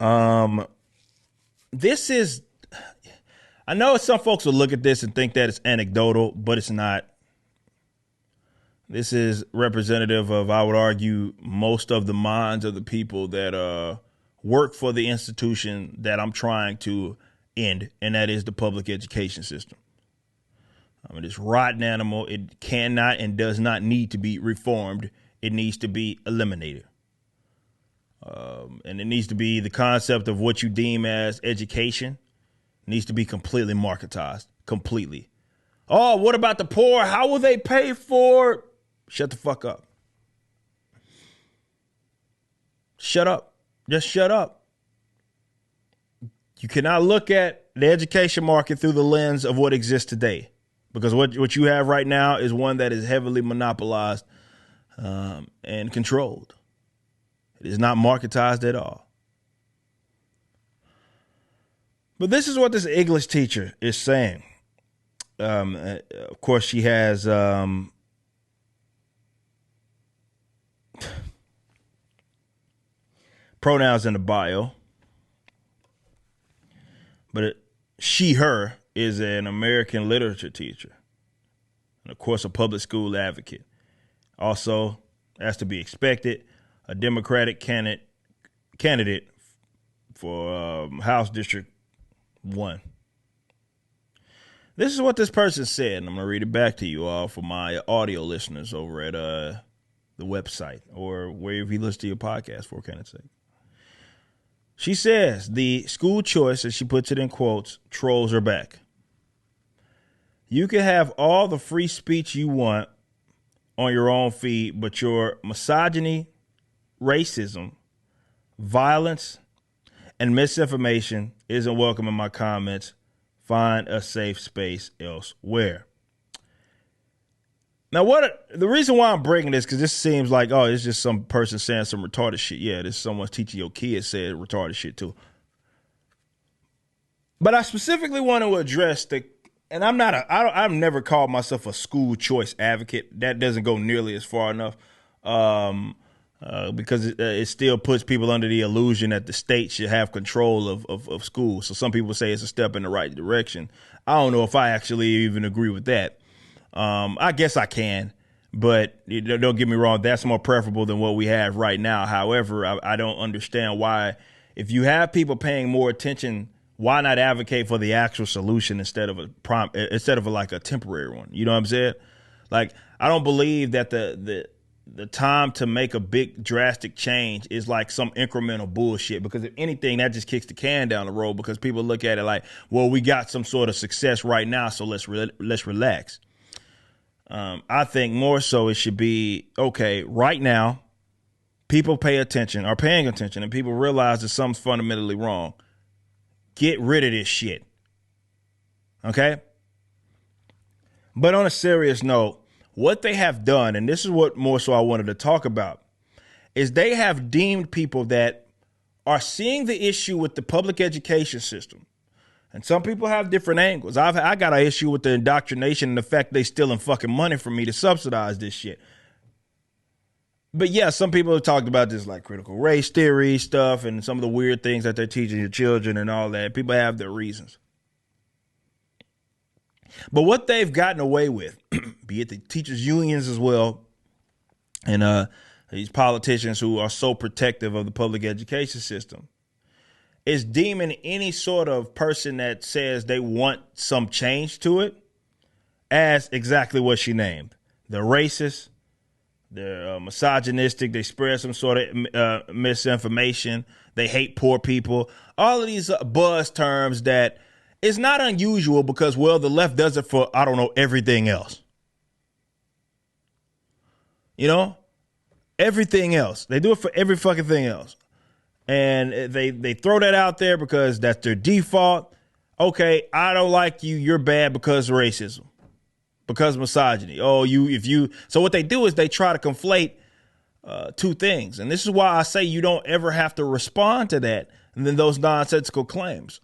Um, this is, I know some folks will look at this and think that it's anecdotal, but it's not. This is representative of, I would argue, most of the minds of the people that work for the institution that I'm trying to end, and that is the public education system. This rotten animal, it cannot and does not need to be reformed. It needs to be eliminated. And it needs to be the concept of what you deem as education needs to be completely marketized. Completely. Oh, what about the poor? How will they pay for it? Shut the fuck up. Shut up. Just shut up. You cannot look at the education market through the lens of what exists today. Because what you have right now is one that is heavily monopolized and controlled. It is not marketized at all. But this is what this English teacher is saying. Of course, she has pronouns in the bio. But she, her is an American literature teacher. And, of course, a public school advocate. Also, as to be expected, a Democratic candidate for House District 1. This is what this person said, and I'm going to read it back to you all for my audio listeners over at the website or wherever you listen to your podcast, for kind of sake. She says, the school choice, as she puts it in quotes, trolls are back. You can have all the free speech you want on your own feed, but your misogyny, racism, violence, and misinformation isn't welcome in my comments. Find a safe space elsewhere. Now, the reason why I'm bringing this, because this seems like, oh, it's just some person saying some retarded shit. Yeah, this is someone's teaching your kids said retarded shit too. But I specifically want to address and I've never called myself a school choice advocate. That doesn't go nearly as far enough. Because it still puts people under the illusion that the state should have control of schools. So some people say it's a step in the right direction. I don't know if I actually even agree with that. I guess I can, but don't get me wrong, that's more preferable than what we have right now. However, I don't understand why, if you have people paying more attention, why not advocate for the actual solution instead of like a temporary one? You know what I'm saying? Like, I don't believe that the time to make a big drastic change is like some incremental bullshit, because if anything, that just kicks the can down the road, because people look at it like, well, we got some sort of success right now, so let's relax. I think more so it should be, okay, right now, people are paying attention, and people realize that something's fundamentally wrong. Get rid of this shit. Okay? But on a serious note, what they have done, and this is what more so I wanted to talk about, is they have deemed people that are seeing the issue with the public education system. And some people have different angles. I got an issue with the indoctrination and the fact they stealing fucking money from me to subsidize this shit. But yeah, some people have talked about this like critical race theory stuff and some of the weird things that they're teaching your children and all that. People have their reasons. But what they've gotten away with, be it the teachers' unions as well, and these politicians who are so protective of the public education system, is deeming any sort of person that says they want some change to it as exactly what she named. They're racist, they're misogynistic, they spread some sort of misinformation, they hate poor people. All of these buzz terms that is not unusual because, well, the left does it for, I don't know, everything else. You know? Everything else. They do it for every fucking thing else. And they throw that out there because that's their default. Okay, I don't like you. You're bad because of racism, because of misogyny. So what they do is they try to conflate two things. And this is why I say you don't ever have to respond to that and then those nonsensical claims,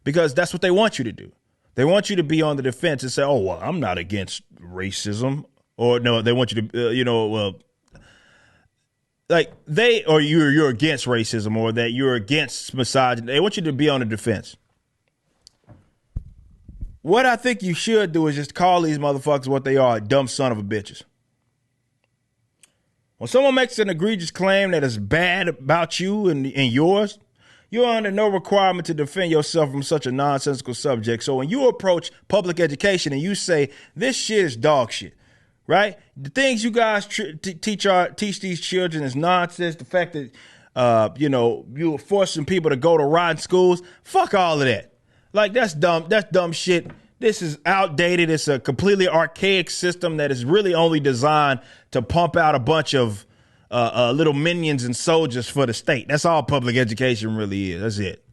because that's what they want you to do. They want you to be on the defense and say, oh, well, I'm not against racism. Or no, they want you to, like you're against racism or that you're against misogyny. They want you to be on the defense. What I think you should do is just call these motherfuckers what they are, dumb son of a bitches. When someone makes an egregious claim that is bad about you and yours, you're under no requirement to defend yourself from such a nonsensical subject. So when you approach public education and you say, this shit is dog shit, right? The things you guys teach these children is nonsense. The fact that, you're forcing people to go to rotten schools, fuck all of that. Like, that's dumb. That's dumb shit. This is outdated. It's a completely archaic system that is really only designed to pump out a bunch of little minions and soldiers for the state. That's all public education really is. That's it.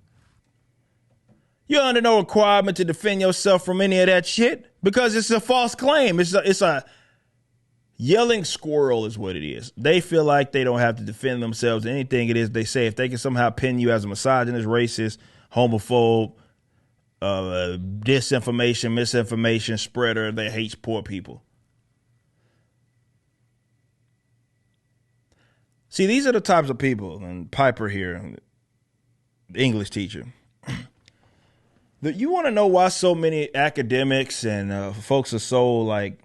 You're under no requirement to defend yourself from any of that shit because it's a false claim. It's a yelling squirrel is what it is. They feel like they don't have to defend themselves. Anything it is they say, if they can somehow pin you as a misogynist, racist, homophobe, disinformation, misinformation spreader that hates poor people. See, these are the types of people, and Piper here, the English teacher, that you want to know why so many academics and folks are so like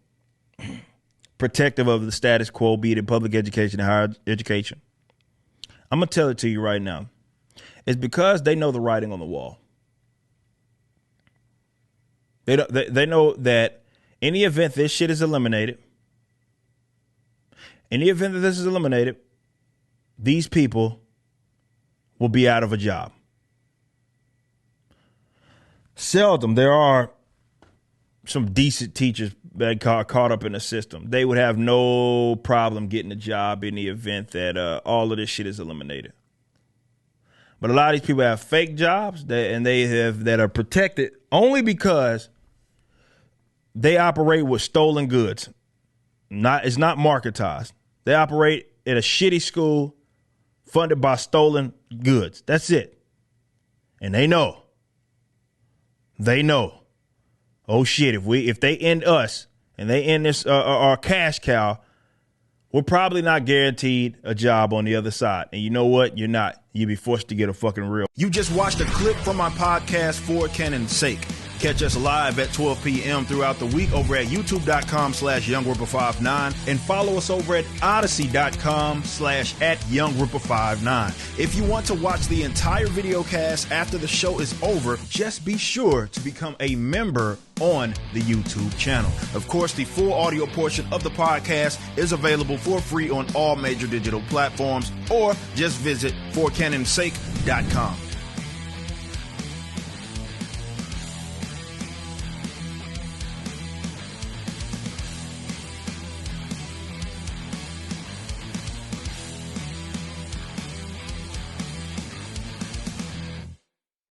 protective of the status quo, be it in public education and higher education. I'm going to tell it to you right now. It's because they know the writing on the wall. They know that in the event this shit is eliminated, these people will be out of a job. Seldom there are some decent teachers that got caught up in the system. They would have no problem getting a job in the event that all of this shit is eliminated. But a lot of these people have fake jobs that are protected only because they operate with stolen goods. It's not marketized. They operate at a shitty school funded by stolen goods. That's it. And they know. Oh shit, if they end us and they end this our cash cow, we're probably not guaranteed a job on the other side. And you know what? You're not. You'll be forced to get a fucking real. You just watched a clip from my podcast, For Canon's Sake. Catch us live at 12 p.m. throughout the week over at youtube.com/YoungRipper59 and follow us over at odyssey.com/@YoungRipper59. If you want to watch the entire video cast after the show is over, just be sure to become a member on the YouTube channel. Of course, the full audio portion of the podcast is available for free on all major digital platforms, or just visit forcanonsake.com.